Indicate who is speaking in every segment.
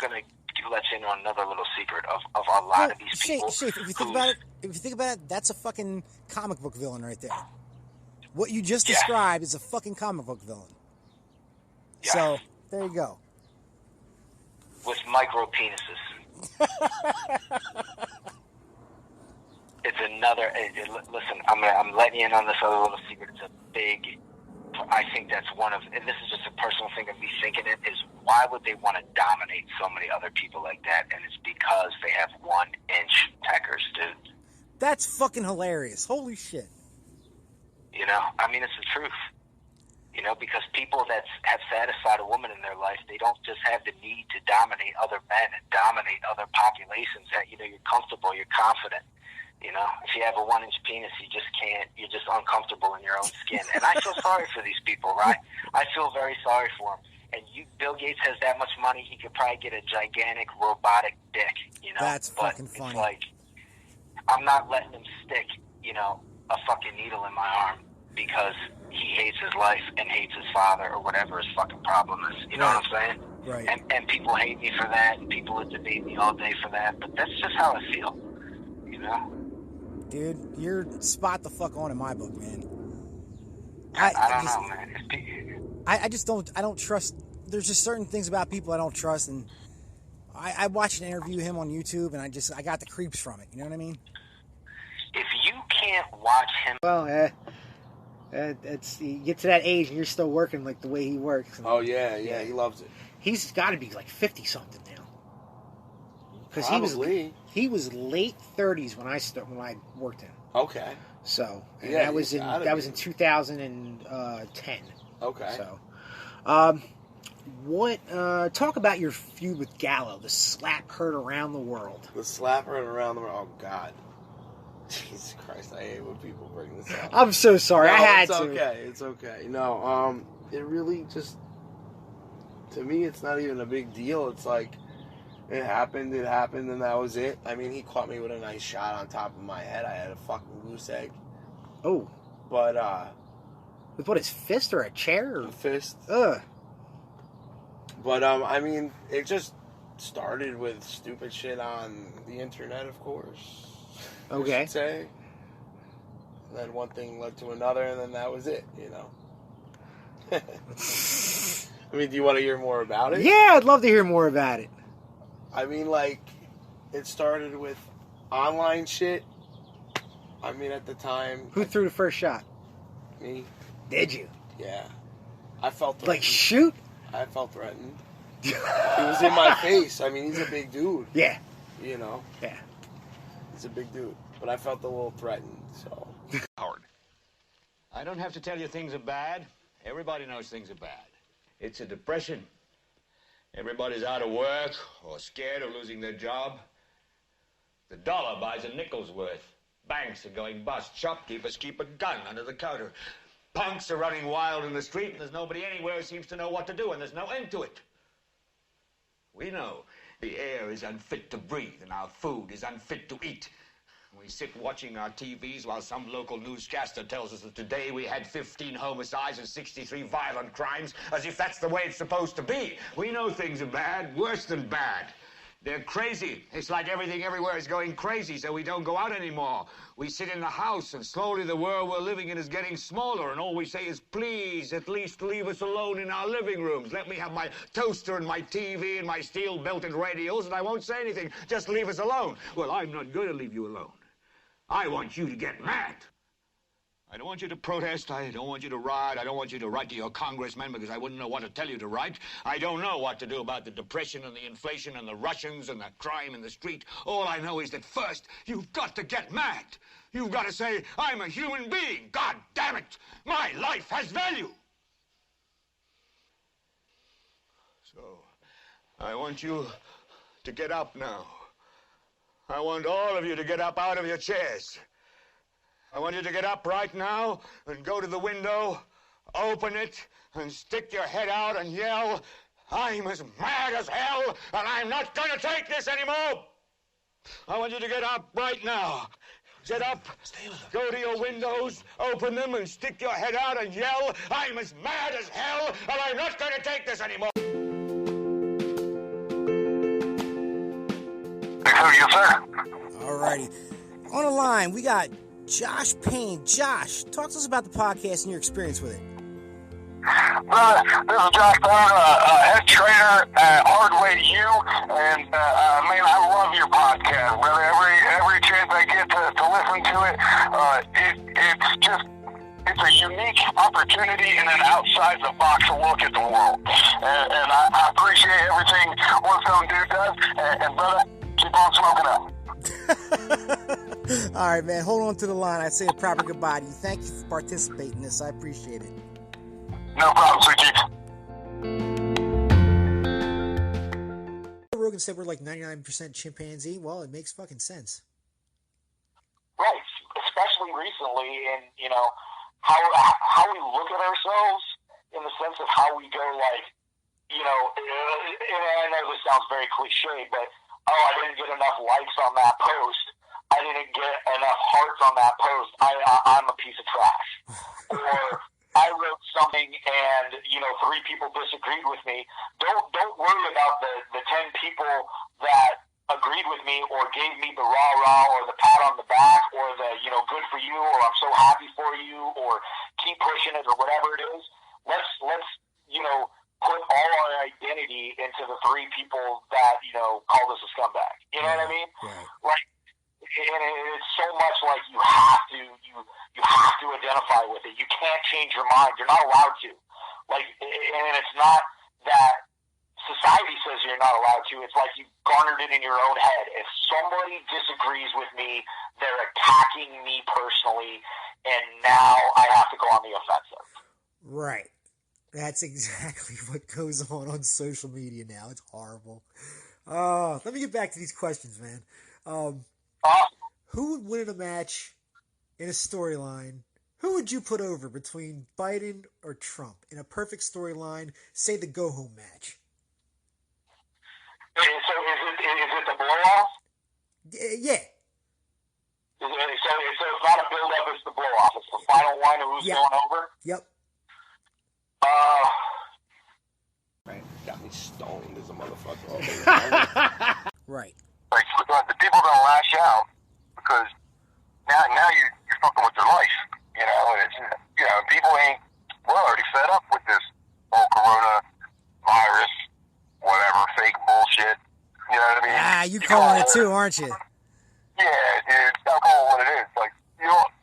Speaker 1: gonna let you in on another little secret of a lot of these people.
Speaker 2: Shafe, if you think about it, that's a fucking comic book villain right there. What you just described is a fucking comic book villain. Yeah. So there you go.
Speaker 1: With micro penises. It's another. Listen, I'm letting you in on this other little secret. It's a big. I think that's one of, and this is just a personal thing of me thinking it, is why would they want to dominate so many other people like that? And it's because they have 1-inch peckers, dude.
Speaker 2: That's fucking hilarious. Holy shit.
Speaker 1: You know, I mean, it's the truth. You know, because people that have satisfied a woman in their life, they don't just have the need to dominate other men and dominate other populations. That, you know, you're comfortable, you're confident. You know, if you have a 1-inch penis, you just can't, you're just uncomfortable in your own skin. And I feel sorry for these people, right? I feel very sorry for them. And Bill Gates has that much money, he could probably get a gigantic robotic dick, you know?
Speaker 2: That's fucking funny.
Speaker 1: It's like, I'm not letting him stick, you know, a fucking needle in my arm because he hates his life and hates his father or whatever his fucking problem is. You know what I'm saying?
Speaker 2: Right.
Speaker 1: And people hate me for that, and people would debate me all day for that, but that's just how I feel, you know?
Speaker 2: Dude, you're spot the fuck on in my book, man.
Speaker 1: I don't know, man.
Speaker 2: I don't trust. There's just certain things about people I don't trust, and I watched an interview of him on YouTube, and I got the creeps from it. You know what I mean?
Speaker 1: If you can't watch him,
Speaker 2: well, you get to that age and you're still working like the way he works.
Speaker 3: Oh yeah, he loves it.
Speaker 2: He's got to be like 50 something now. Because he was late 30s when I worked him.
Speaker 3: Okay.
Speaker 2: So that was in 2010.
Speaker 3: Okay.
Speaker 2: So, talk about your feud with Gallo, the slap heard around the world.
Speaker 3: The slap heard around the world. Oh God. Jesus Christ! I hate when people bring this up.
Speaker 2: I'm so sorry.
Speaker 3: No,
Speaker 2: I had to.
Speaker 3: It's okay. No, it really just, to me, it's not even a big deal. It's like, it happened, and that was it. I mean, he caught me with a nice shot on top of my head. I had a fucking goose egg.
Speaker 2: Oh.
Speaker 3: But,
Speaker 2: with what, his fist or a chair?
Speaker 3: A fist.
Speaker 2: Ugh.
Speaker 3: But, I mean, it just started with stupid shit on the internet, of course.
Speaker 2: Okay.
Speaker 3: I should say. And then one thing led to another, and then that was it, you know. I mean, do you want to hear more about it?
Speaker 2: Yeah, I'd love to hear more about it.
Speaker 3: I mean, like, it started with online shit. I mean, at the time...
Speaker 2: Who threw the first shot?
Speaker 3: Me.
Speaker 2: Did you?
Speaker 3: Yeah. I felt threatened.
Speaker 2: Like, shoot?
Speaker 3: I felt threatened. He was in my face. I mean, he's a big dude.
Speaker 2: Yeah.
Speaker 3: You know?
Speaker 2: Yeah.
Speaker 3: He's a big dude. But I felt a little threatened, so...
Speaker 4: Howard. I don't have to tell you things are bad. Everybody knows things are bad. It's a depression. Everybody's out of work or scared of losing their job. The dollar buys a nickel's worth. Banks are going bust. Shopkeepers keep a gun under the counter. Punks are running wild in the street, and there's nobody anywhere who seems to know what to do, and there's no end to it. We know the air is unfit to breathe, and our food is unfit to eat. We sit watching our TVs while some local newscaster tells us that today we had 15 homicides and 63 violent crimes, as if that's the way it's supposed to be. We know things are bad, worse than bad. They're crazy. It's like everything everywhere is going crazy, so we don't go out anymore. We sit in the house, and slowly the world we're living in is getting smaller, and all we say is, please, at least leave us alone in our living rooms. Let me have my toaster and my TV and my steel-belted radios, and I won't say anything. Just leave us alone. Well, I'm not going to leave you alone. I want you to get mad. I don't want you to protest. I don't want you to riot. I don't want you to write to your congressman because I wouldn't know what to tell you to write. I don't know what to do about the depression and the inflation and the Russians and the crime in the street. All I know is that first, you've got to get mad. You've got to say, I'm a human being. God damn it. My life has value. So, I want you to get up now. I want all of you to get up out of your chairs. I want you to get up right now and go to the window, open it, and stick your head out and yell, I'm as mad as hell, and I'm not going to take this anymore. I want you to get up right now. Get up, go to your windows, open them, and stick your head out and yell, I'm as mad as hell, and I'm not going to take this anymore.
Speaker 5: Yes, sir.
Speaker 2: Alrighty. On the line, we got Josh Payne. Josh, talk to us about the podcast and your experience with it.
Speaker 5: Brother, this is Josh Payne, head trainer at Hardway U, and man, I love your podcast, brother. Every chance I get to listen to it, it's a unique opportunity and an outside the box look at the world, and I appreciate everything One Stone Dude does, and brother, keep on smoking up.
Speaker 2: All right, man, hold on to the line. I say a proper goodbye to you. Thank you for participating in this. I appreciate it.
Speaker 5: No problem, sweet cheeks.
Speaker 2: Rogan said we're like 99% chimpanzee. Well, it makes fucking sense.
Speaker 1: Right, especially recently, and how we look at ourselves in the sense of how we go, like, and I know this sounds very cliche, but I didn't get enough likes on that post. I didn't get enough hearts on that post. I'm a piece of trash. Or I wrote something and 3 people disagreed with me. Don't worry about the 10 people that agreed with me or gave me the rah-rah or the pat on the back or the good for you or I'm so happy for you or keep pushing it or whatever it is. Let's put all our identity into the 3 people that called us a scumbag. You know what I mean?
Speaker 2: Right.
Speaker 1: Like, and it's so much like you have to identify with it. You can't change your mind. You're not allowed to. Like, and it's not that society says you're not allowed to. It's like you garnered it in your own head. If somebody disagrees with me, they're attacking me personally, and now I have to go on the offensive.
Speaker 2: Right. That's exactly what goes on social media now. It's horrible. Let me get back to these questions, man. Who would win in a match in a storyline? Who would you put over between Biden or Trump in a perfect storyline? Say the go-home match.
Speaker 1: So is it the blow-off?
Speaker 2: Yeah.
Speaker 1: So it's not a build-up, it's the blow-off. It's the final one of who's going over?
Speaker 2: Yep.
Speaker 3: Right. Got me stoned as a motherfucker.
Speaker 2: Right.
Speaker 5: Like, the people are gonna lash out because now you're fucking with their life, and it's, people we're already fed up with this whole coronavirus, whatever, fake bullshit, you know what I mean?
Speaker 2: You calling it too, aren't you?
Speaker 5: Yeah, dude, I'll call it what it is. Like,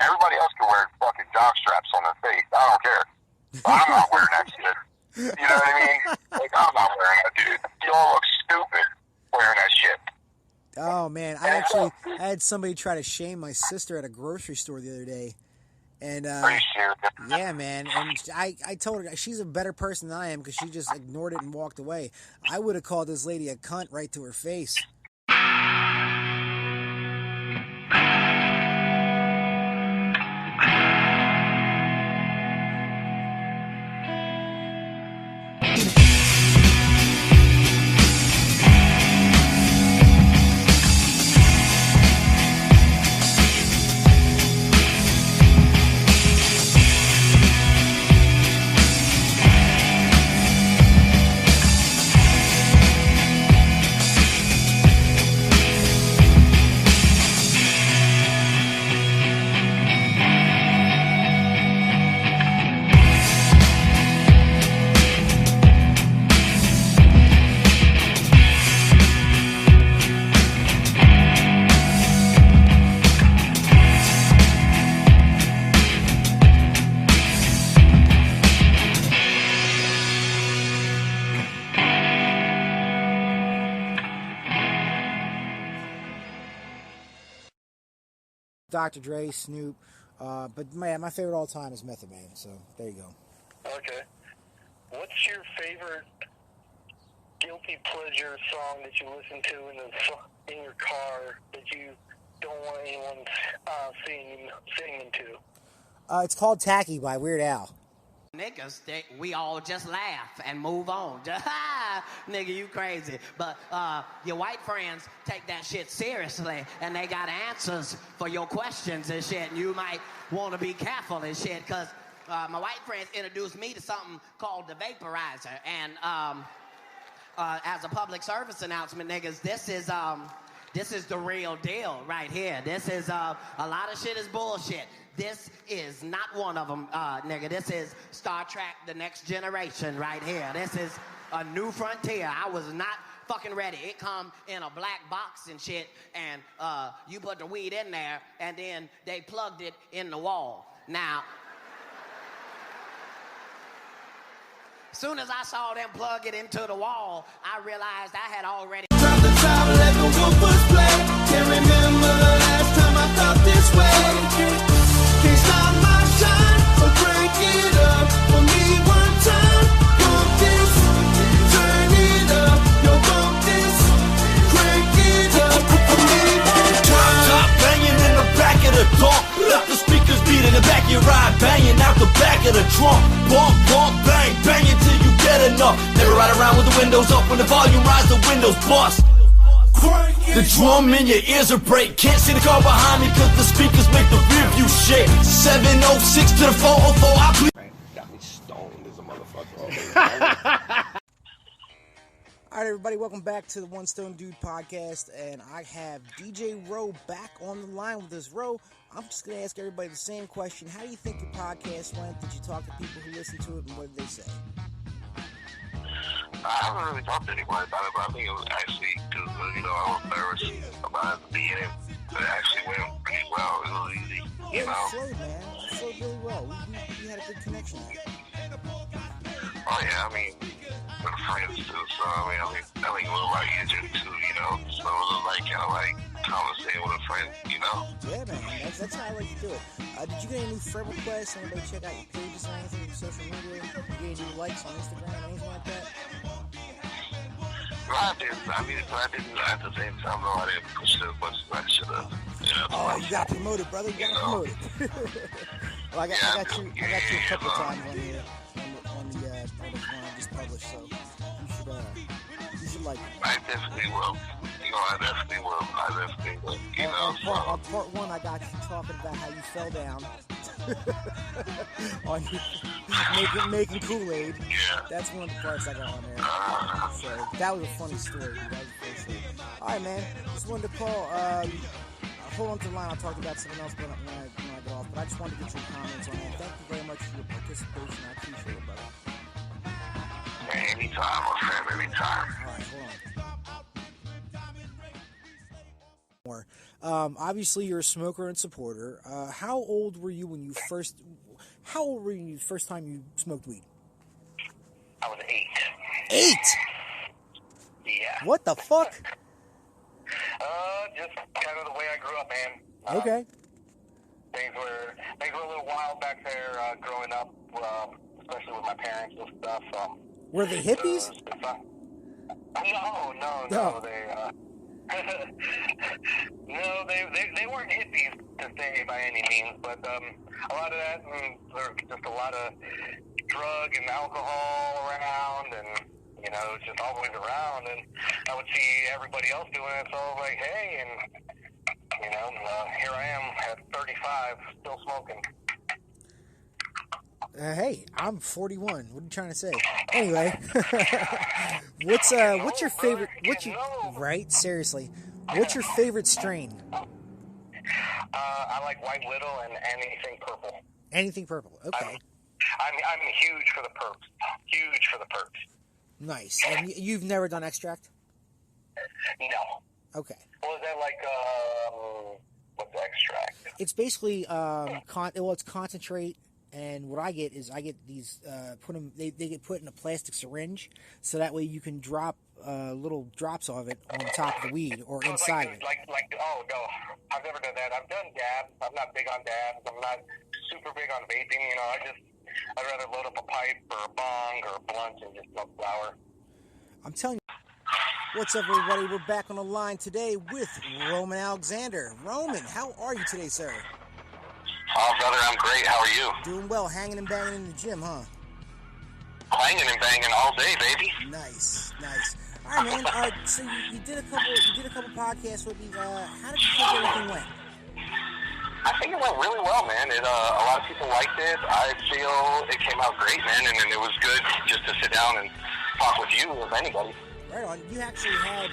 Speaker 5: everybody else can wear fucking jock straps on their face, I don't care. But I'm not wearing that shit. You know what I mean? Like, I'm not wearing that, dude. You all look stupid wearing that shit.
Speaker 2: Oh, man. I had somebody try to shame my sister at a grocery store the other day. And,
Speaker 5: Are you serious?
Speaker 2: Yeah, man. And I told her she's a better person than I am because she just ignored it and walked away. I would have called this lady a cunt right to her face. Dr. Dre, Snoop, but man, my favorite all time is Method Man. So there you go.
Speaker 6: Okay. What's your favorite guilty pleasure song that you listen to in your car that you don't want anyone singing to?
Speaker 2: It's called Tacky by Weird Al.
Speaker 7: Niggas, we all just laugh and move on. Nigga, you crazy. But your white friends take that shit seriously, and they got answers for your questions and shit, and you might want to be careful and shit, because my white friends introduced me to something called the vaporizer, and as a public service announcement, niggas, this This is the real deal right here. This is, a lot of shit is bullshit. This is not one of them, nigga. This is Star Trek The Next Generation right here. This is a new frontier. I was not fucking ready. It come in a black box and shit, and you put the weed in there, and then they plugged it in the wall. Now, soon as I saw them plug it into the wall, I realized I had already...
Speaker 8: From the top, let the woofers play. Can't remember the last time I felt this way. Can't stop my shine, so crank it up for me one time. Bump this, turn it up. Yo, bump this, crank it up for me one time. Top banging in the back of the door. Let the speakers beat in the back of your ride, banging out the back of the trunk. Bump, bump, bang, bang it till you get enough. Never ride around with the windows up. When the volume rise, the windows bust. The drum in your ears are break. Can't see the car behind me cause the speakers make the rear view shake. 706 to the 404, I please.
Speaker 3: Got me stoned as a motherfucker.
Speaker 2: All right, everybody, welcome back to the One Stone Dude podcast, and I have DJ Roe back on the line with us. Roe, I'm just going to ask everybody the same question. How do you think your podcast went? Did you talk to people who listened to it, and what did they say?
Speaker 5: I haven't really talked to anybody about it, but I think it was actually, because, I was nervous about it at the beginning, but it actually went pretty well. It was easy,
Speaker 2: Yeah, it flowed, man. It flowed really well. We had a good connection there.
Speaker 5: Oh, yeah, I mean, we're friends, too, so, I think it was like engine, too, so it was like, kind of like conversating with a friend,
Speaker 2: Yeah, man, that's how I like to do it. Did you get any new friend requests? Anybody check out your pages or anything, social media? Did you get any new likes on Instagram, anything like that?
Speaker 5: No, I didn't. But I didn't at the same time, though. I didn't push it as much as I should have.
Speaker 2: Oh, you got promoted, brother. You got promoted. Well, I got you a couple times on the one I just published, so you should like it.
Speaker 5: I definitely will. I definitely will.
Speaker 2: On part one, I got you talking about how you fell down on making Kool-Aid.
Speaker 5: Yeah.
Speaker 2: That's one of the parts I got on there. So that was a funny story. That was a funny story. All right, man. Just wanted to call. Hold on to the line. I'll talk about something else when I get off. But I just wanted to get your comments on that. Thank you very much for your participation. I appreciate it, brother.
Speaker 5: Anytime, my friend. Anytime.
Speaker 2: All right, hold on. Obviously, you're a smoker and supporter. How old were you when you first? How old were you the first time you smoked weed?
Speaker 6: I was 8.
Speaker 2: 8?
Speaker 6: Yeah.
Speaker 2: What the fuck?
Speaker 6: Just kind of the way I grew up, man.
Speaker 2: Okay.
Speaker 6: Things were a little wild back there growing up, especially with my parents and stuff.
Speaker 2: Were they hippies?
Speaker 6: No. No, they weren't hippies to say by any means, but a lot of that, and there was just a lot of drug and alcohol around, and just always around, and I would see everybody else doing it, so I was like, hey, and here I am at 35, still smoking.
Speaker 2: Hey, I'm 41. What are you trying to say? Anyway, what's your favorite? Right? Seriously, what's your favorite strain?
Speaker 6: I like White Widow and anything purple.
Speaker 2: Anything purple. Okay.
Speaker 6: I'm huge for the perps. Huge for the perps.
Speaker 2: Nice. And you've never done extract?
Speaker 6: No.
Speaker 2: Okay.
Speaker 6: Well, is that like what's extract?
Speaker 2: It's basically it's concentrate. And what I get is these they get put in a plastic syringe, so that way you can drop little drops of it on top of the weed or inside it.
Speaker 6: Oh no, I've never done that. I've done dabs. I'm not big on dabs. I'm not super big on vaping. I'd rather load up a pipe or a bong or a blunt and just smoke flower.
Speaker 2: I'm telling you. What's up, everybody? We're back on the line today with Roman Alexander. Roman, how are you today, sir?
Speaker 5: Oh, brother, I'm great. How are you?
Speaker 2: Doing well. Hanging and banging in the gym, huh?
Speaker 5: Hanging and banging all day, baby.
Speaker 2: Nice. All right, man. So you did a couple podcasts with me. How did you think everything went?
Speaker 5: I think it went really well, man. A lot of people liked it. I feel it came out great, man, and it was good just to sit down and talk with you, with anybody.
Speaker 2: Right on. You actually had